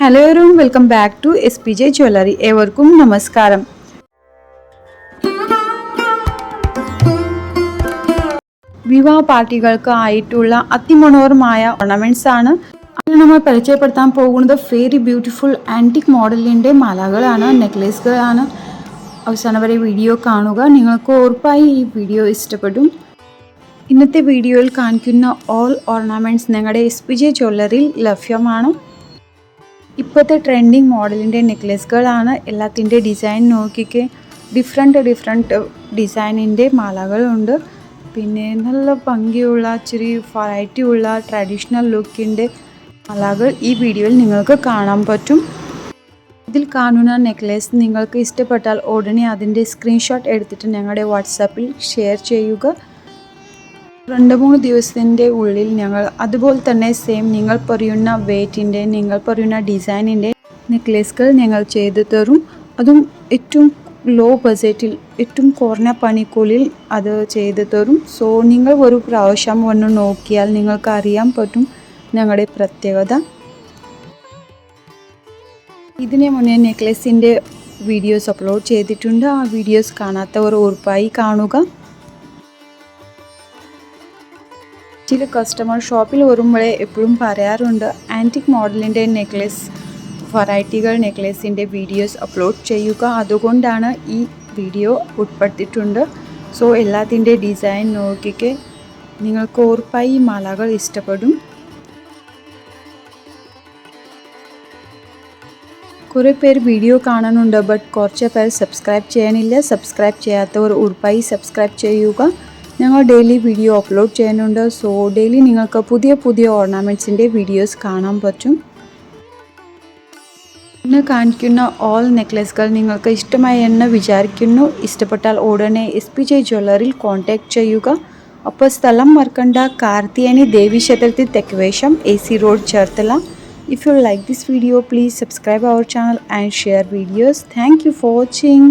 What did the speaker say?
Hello everyone, welcome back to SPJ jewellery. ഏവർക്കും നമസ്കാരം. വിവാഹ പാർട്ടികൾക്ക് ആയിട്ടുള്ള അതിമനോഹരമായ ഓർണമെന്റ്സ് ആണ് നമ്മൾ പരിചയപ്പെടുത്താൻ പോകുന്നത്. വെരി ബ്യൂട്ടിഫുൾ ആന്റിക് മോഡലിൻ്റെ മാലകളാണ്, നെക്ലേസുകളാണ്. അവസാനം വരെ വീഡിയോ കാണുക, നിങ്ങൾക്ക് ഉറപ്പായി ഈ വീഡിയോ ഇഷ്ടപ്പെടും. ഇന്നത്തെ വീഡിയോയിൽ കാണിക്കുന്ന ഓൾ ഓർണമെന്റ്സ് ഞങ്ങളുടെ SPJ ജ്വല്ലറിയിൽ ലഭ്യമാണ്. ഇപ്പോഴത്തെ ട്രെൻഡിങ് മോഡലിൻ്റെ നെക്ലേസുകളാണ്. എല്ലാത്തിൻ്റെ ഡിസൈൻ നോക്കിക്ക് ഡിഫറെൻറ്റ് ഡിസൈനിൻ്റെ മാലകളുണ്ട്. പിന്നെ നല്ല ഭംഗിയുള്ള ഇച്ചിരി വെറൈറ്റി ഉള്ള ട്രഡീഷണൽ ലുക്കിൻ്റെ മാലകൾ ഈ വീഡിയോയിൽ നിങ്ങൾക്ക് കാണാൻ പറ്റും. ഇതിൽ കാണുന്ന നെക്ലേസ് നിങ്ങൾക്ക് ഇഷ്ടപ്പെട്ടാൽ ഉടനെ അതിൻ്റെ സ്ക്രീൻഷോട്ട് എടുത്തിട്ട് ഞങ്ങളുടെ വാട്സാപ്പിൽ ഷെയർ ചെയ്യുക. 2-3 ദിവസത്തിൻ്റെ ഉള്ളിൽ ഞങ്ങൾ അതുപോലെ തന്നെ സെയിം നിങ്ങൾ പറയുന്ന വെയ്റ്റിൻ്റെ, നിങ്ങൾ പറയുന്ന ഡിസൈനിൻ്റെ നെക്ലേസുകൾ ഞങ്ങൾ ചെയ്തു തരും. അതും ഏറ്റവും ലോ ബഡ്ജറ്റിൽ, ഏറ്റവും കുറഞ്ഞ പണിക്കൂലിയിൽ അത് ചെയ്തു തരും. സോ നിങ്ങൾ ഒരു പ്രാവശ്യം ഒന്ന് നോക്കിയാൽ നിങ്ങൾക്ക് അറിയാൻ പറ്റും ഞങ്ങളുടെ പ്രത്യേകത. ഇതിന് മുന്നേ നെക്ലേസിൻ്റെ വീഡിയോസ് അപ്ലോഡ് ചെയ്തിട്ടുണ്ട്. ആ വീഡിയോസ് കാണാത്തവർ ഉറപ്പായി കാണുക. ചില കസ്റ്റമർ ഷോപ്പിൽ വരുമ്പോഴേ എപ്പോഴും പറയാറുണ്ട്, ആൻറ്റിക് മോഡലിൻ്റെ നെക്ലേസ് വെറൈറ്റികൾ നെക്ലേസിൻ്റെ വീഡിയോസ് അപ്ലോഡ് ചെയ്യുക. അതുകൊണ്ടാണ് ഈ വീഡിയോ ഉൾപ്പെടുത്തിയിട്ടുണ്ട്. സോ എല്ലാത്തിൻ്റെ ഡിസൈൻ നോക്കിക്ക് നിങ്ങൾക്ക് ഉറപ്പായി മാലകൾ ഇഷ്ടപ്പെടും. കുറേ പേർ വീഡിയോ കാണുന്നുണ്ട്, ബട്ട് കുറച്ച് പേർ സബ്സ്ക്രൈബ് ചെയ്യാനില്ല. സബ്സ്ക്രൈബ് ചെയ്യാത്തവർ ഉറപ്പായി സബ്സ്ക്രൈബ് ചെയ്യുക. ഞങ്ങൾ ഡെയിലി വീഡിയോ അപ്ലോഡ് ചെയ്യുന്നുണ്ട്. സോ ഡെയിലി നിങ്ങൾക്ക് പുതിയ ഓർണമെൻറ്റ്സിൻ്റെ വീഡിയോസ് കാണാൻ പറ്റും. ഇന്ന് കാണിക്കുന്ന ഓൾ നെക്ലേസുകൾ നിങ്ങൾക്ക് ഇഷ്ടമായി എന്ന് വിചാരിക്കുന്നു. ഇഷ്ടപ്പെട്ടാൽ ഉടനെ SPJ ജ്വല്ലറിയിൽ കോൺടാക്ട് ചെയ്യുക. അപ്പോൾ സ്ഥലം മറക്കണ്ട, കാർത്തിയാനി ദേവി ക്ഷേത്രത്തിൽ തെക്കുവേശം, AC road, Cherthala. If you like this video, please subscribe our channel and share videos. Thank you for watching.